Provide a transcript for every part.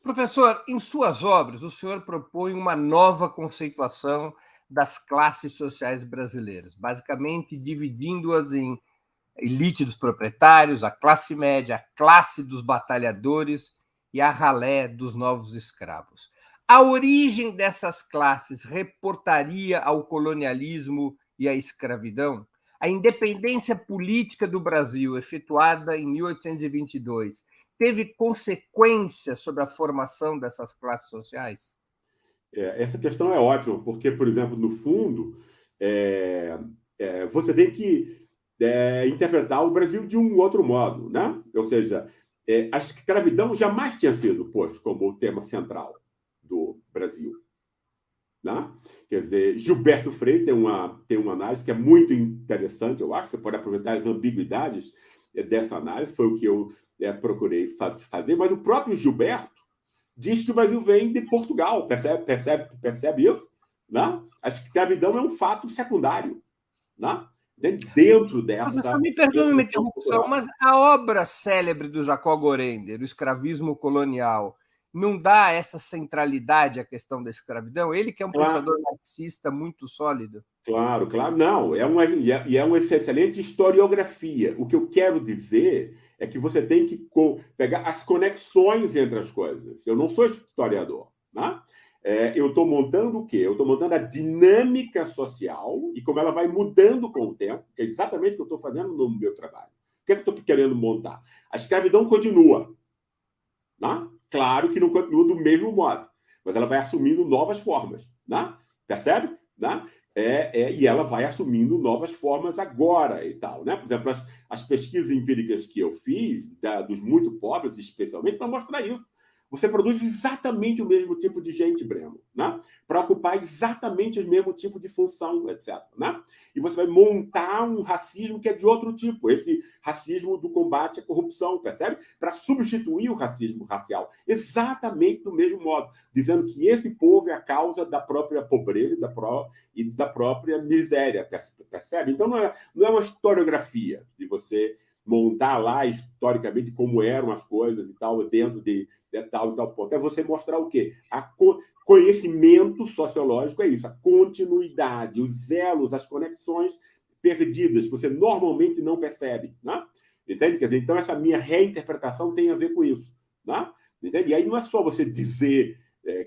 Professor, em suas obras, o senhor propõe uma nova conceituação das classes sociais brasileiras, basicamente dividindo-as em elite dos proprietários, a classe média, a classe dos batalhadores e a ralé dos novos escravos. A origem dessas classes reportaria ao colonialismo e à escravidão? A independência política do Brasil, efetuada em 1822, teve consequências sobre a formação dessas classes sociais? Essa questão é ótima, porque, por exemplo, no fundo, você tem que interpretar o Brasil de um outro modo, né? Ou seja, a escravidão jamais tinha sido posto como o tema central do Brasil, né? Quer dizer, Gilberto Freire tem uma análise que é muito interessante, eu acho, você pode aproveitar as ambiguidades dessa análise, foi o que eu procurei fazer, mas o próprio Gilberto diz que o Brasil vem de Portugal, percebe isso? Né? A escravidão é um fato secundário, né? Dentro Professor, dessa me perdoe uma construção interrupção, cultural. mas a obra célebre do Jacó Gorender, O Escravismo Colonial, não dá essa centralidade à questão da escravidão? Ele que é um Claro, pensador marxista muito sólido. claro. Não, é uma excelente historiografia. O que eu quero dizer é que você tem que pegar as conexões entre as coisas. Eu não sou historiador, né? Eu estou montando o quê? Eu estou montando a dinâmica social e como ela vai mudando com o tempo, que é exatamente o que eu estou fazendo no meu trabalho. O que é que eu estou querendo montar? A escravidão continua, né? Claro que não continua do mesmo modo, mas ela vai assumindo novas formas, né? Percebe? Né? E ela vai assumindo novas formas agora e tal, né? Por exemplo, as pesquisas empíricas que eu fiz, dos muito pobres, especialmente, para mostrar isso. Você produz exatamente o mesmo tipo de gente, Breno, né? Para ocupar exatamente o mesmo tipo de função, etc. Né? E você vai montar um racismo que é de outro tipo, esse racismo do combate à corrupção, percebe? Para substituir o racismo racial, exatamente do mesmo modo, dizendo que esse povo é a causa da própria pobreza e da própria miséria, percebe? Então não é uma historiografia de você montar lá historicamente como eram as coisas e tal, dentro de tal e tal ponto. É você mostrar o quê? Conhecimento sociológico é isso, a continuidade, os elos, as conexões perdidas, que você normalmente não percebe. Né? Entende? Quer dizer, então, essa minha reinterpretação tem a ver com isso. Né? Entende? E aí não é só você dizer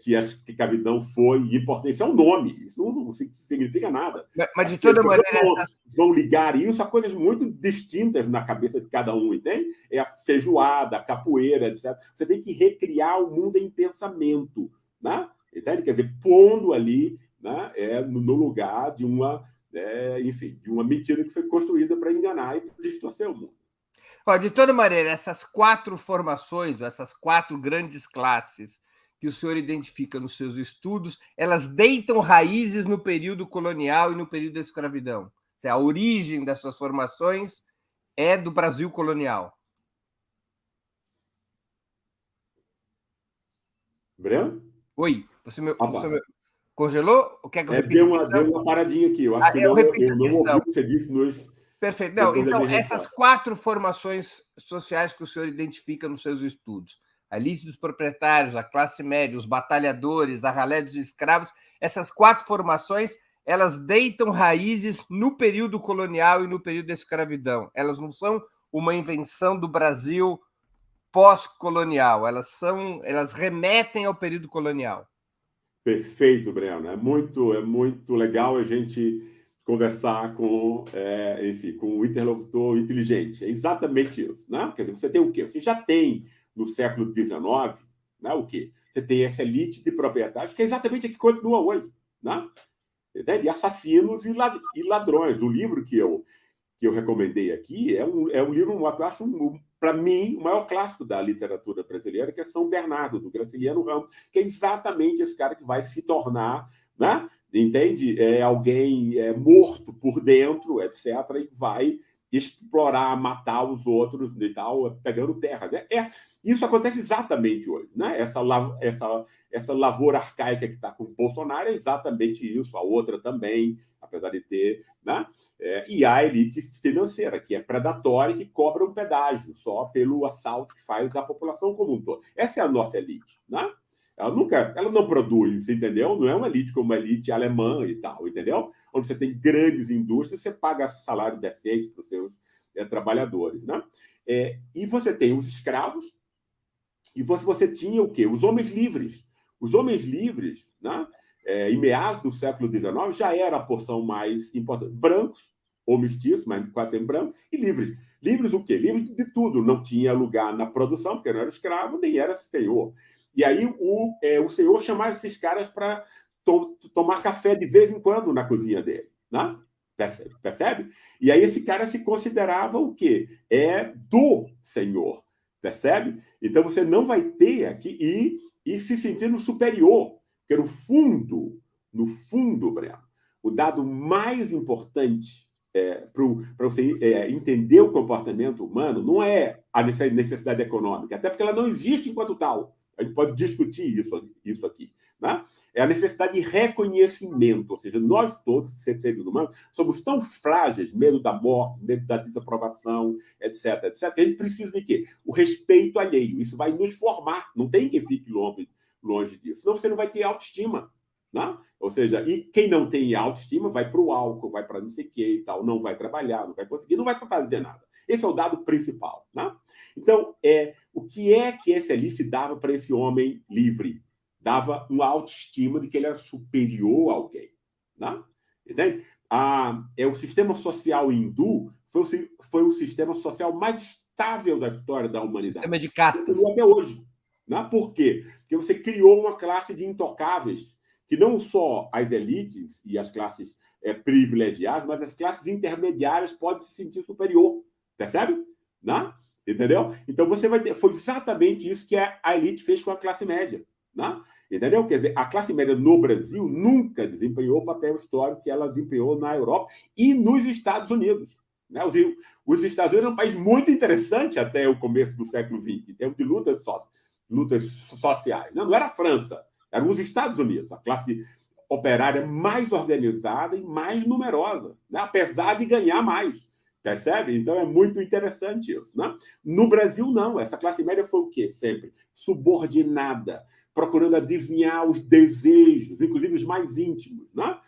que a escravidão foi importante, isso é um nome, isso não significa nada. Mas, As de toda pessoas maneira, vão ligar isso a coisas muito distintas na cabeça de cada um, entende? É a feijoada, a capoeira, etc. Você tem que recriar o mundo em pensamento, né? Entende? Quer dizer, pondo ali, né, no lugar de enfim, de uma mentira que foi construída para enganar e distorcer o mundo. de toda maneira, essas quatro formações, essas quatro grandes classes que o senhor identifica nos seus estudos, elas deitam raízes no período colonial e no período da escravidão. A origem dessas formações é do Brasil colonial. Breno? Oi, você congelou? Quer que eu repita Deu a questão? uma paradinha aqui. Eu acho que Eu repito eu a não ouvi questão. o que você disse Perfeito. Não, depois da então, minha essas resposta. quatro formações sociais que o senhor identifica nos seus estudos, a elite dos proprietários, a classe média, os batalhadores, a ralé dos escravos, essas quatro formações, elas deitam raízes no período colonial e no período da escravidão. Elas não são uma invenção do Brasil pós-colonial, elas remetem ao período colonial. Perfeito, Breno. É muito legal a gente conversar enfim, com um interlocutor inteligente. É exatamente isso. Né? Quer dizer, você tem o quê? Você já tem, no século XIX, né, o quê? Você tem essa elite de proprietários que é exatamente a que continua hoje. Né? E assassinos e ladrões. O livro que eu recomendei aqui é um livro, eu acho, para mim, o maior clássico da literatura brasileira, que é São Bernardo, do Graciliano Ramos, que é exatamente esse cara que vai se tornar, né? Entende? Alguém morto por dentro, etc., e vai explorar, matar os outros e tal, pegando terra. Né? Isso acontece exatamente hoje. Né? Essa lavoura arcaica que está com o Bolsonaro é exatamente isso. A outra também, apesar de ter... Né? E a elite financeira, que é predatória e que cobra um pedágio só pelo assalto que faz à população como um todo. Essa é a nossa elite. Né? Ela não produz, entendeu? Não é uma elite como a elite alemã e tal, entendeu? Onde você tem grandes indústrias, você paga salário decente para os seus trabalhadores. Né? E você tem os escravos, e você tinha o quê? Os homens livres. Os homens livres, né? Em meados do século XIX, já era a porção mais importante. Brancos, ou mestiços, mas quase sempre brancos, e livres. Livres do quê? Livres de tudo. Não tinha lugar na produção, porque não era escravo, nem era senhor. E aí o senhor chamava esses caras para tomar café de vez em quando na cozinha dele. Né? Percebe? E aí esse cara se considerava o quê? Do senhor. Percebe? Então você não vai ter aqui e se sentindo superior. Porque no fundo, Breno, o dado mais importante para você entender o comportamento humano não é a necessidade econômica, até porque ela não existe enquanto tal. A gente pode discutir isso aqui. Né? É a necessidade de reconhecimento, ou seja, nós todos, seres humanos, somos tão frágeis, medo da morte, medo da desaprovação, etc., que a gente precisa de quê? O respeito alheio. Isso vai nos formar, não tem quem fique longe disso. Senão você não vai ter autoestima. Né? Ou seja, e quem não tem autoestima vai para o álcool, vai para não sei o que e tal, não vai trabalhar, não vai conseguir, não vai fazer nada. Esse é o dado principal. Né? Então, o que é que essa elite dava para esse homem livre? Dava uma autoestima de que ele era superior a alguém. Né? Entende? O sistema social hindu foi o sistema social mais estável da história da humanidade. Sistema de castas. Até hoje. Né? Por quê? Porque você criou uma classe de intocáveis, que não só as elites e as classes privilegiadas, mas as classes intermediárias podem se sentir superior. Percebe? Né? Entendeu? Então você vai ter. Foi exatamente isso que a elite fez com a classe média. Né? Entendeu? Quer dizer, a classe média no Brasil nunca desempenhou o papel histórico que ela desempenhou na Europa e nos Estados Unidos. Né? Os Estados Unidos é um país muito interessante até o começo do século XX, em termos de lutas sociais. Não era a França, eram os Estados Unidos, a classe operária mais organizada e mais numerosa, né? Apesar de ganhar mais. Percebe? Então é muito interessante isso. Né? No Brasil, não. Essa classe média foi o quê? Sempre subordinada, procurando adivinhar os desejos, inclusive os mais íntimos, né?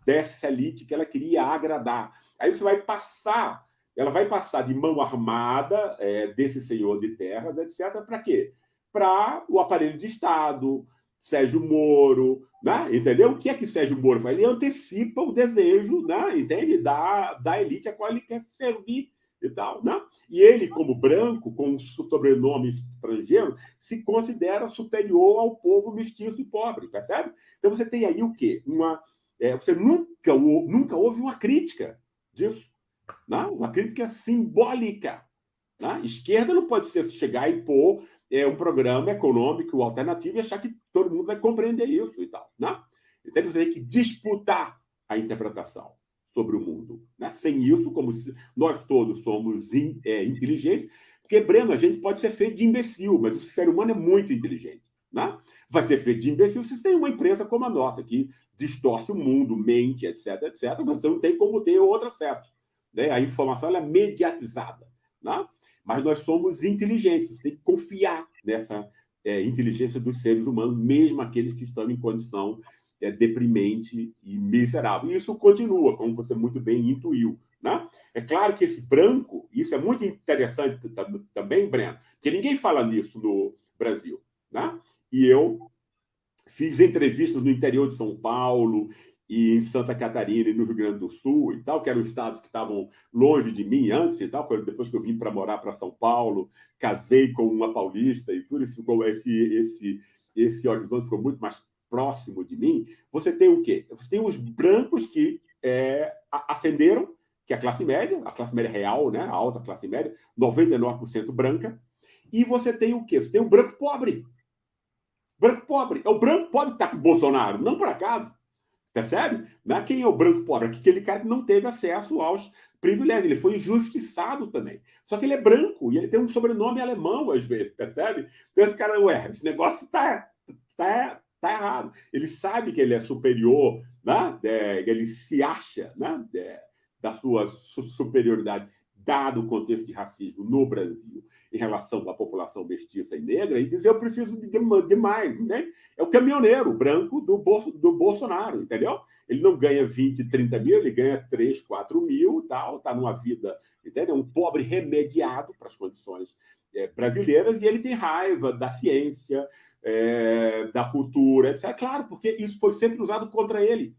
Dessa elite que ela queria agradar. Aí você vai passar, ela vai passar de mão armada desse senhor de terras, etc., para quê? Para o aparelho de Estado, Sérgio Moro, né? Entendeu? O que é que Sérgio Moro faz? Ele antecipa o desejo, né? Entende? Da elite a qual ele quer servir e tal, né? E ele, como branco, com um sobrenome estrangeiro, se considera superior ao povo mestiço e pobre, percebe? Então você tem aí o quê? Você nunca houve uma crítica disso, né? Uma crítica simbólica. Né? Esquerda não pode chegar e pôr um programa econômico alternativo e achar que todo mundo vai compreender isso e tal. Né? Então você tem que disputar a interpretação sobre o mundo. Né? Sem isso, como nós todos somos inteligentes, porque, Breno, a gente pode ser feito de imbecil, mas o ser humano é muito inteligente. Né? Vai ser feito de imbecil se tem uma empresa como a nossa, que distorce o mundo, mente, etc., mas você não tem como ter outro acesso. Né? A informação ela é mediatizada. Né? Mas nós somos inteligentes, você tem que confiar nessa inteligência dos seres humanos, mesmo aqueles que estão em condição deprimente e miserável. E isso continua, como você muito bem intuiu. Né? É claro que esse branco, isso é muito interessante também, Breno, porque ninguém fala nisso no Brasil. Né? E eu fiz entrevistas no interior de São Paulo e em Santa Catarina e no Rio Grande do Sul e tal, que eram estados que estavam longe de mim antes e tal, depois que eu vim para morar para São Paulo, casei com uma paulista e tudo isso, esse horizonte ficou muito mais próximo de mim. Você tem o quê? Você tem os brancos que ascenderam, que é a classe média real, né? A alta classe média, 99% branca, e você tem o quê? Você tem o branco pobre. Branco pobre. É o branco pobre que está com o Bolsonaro, não por acaso. Percebe? Não é quem é o branco pobre, é aquele cara que não teve acesso aos privilégios. Ele foi injustiçado também. Só que ele é branco e ele tem um sobrenome alemão, às vezes, percebe? Então esse cara, esse negócio tá errado. Ele sabe que ele é superior, né? Ele se acha, né? Da sua superioridade, dado o contexto de racismo no Brasil em relação à população mestiça e negra, e diz, eu preciso de mais, né? É o caminhoneiro branco do Bolsonaro, entendeu? Ele não ganha 20, 30 mil, ele ganha 3, 4 mil, tal, está numa vida, entendeu? Um pobre remediado para as condições brasileiras, e ele tem raiva da ciência, da cultura, etc. Claro, porque isso foi sempre usado contra ele.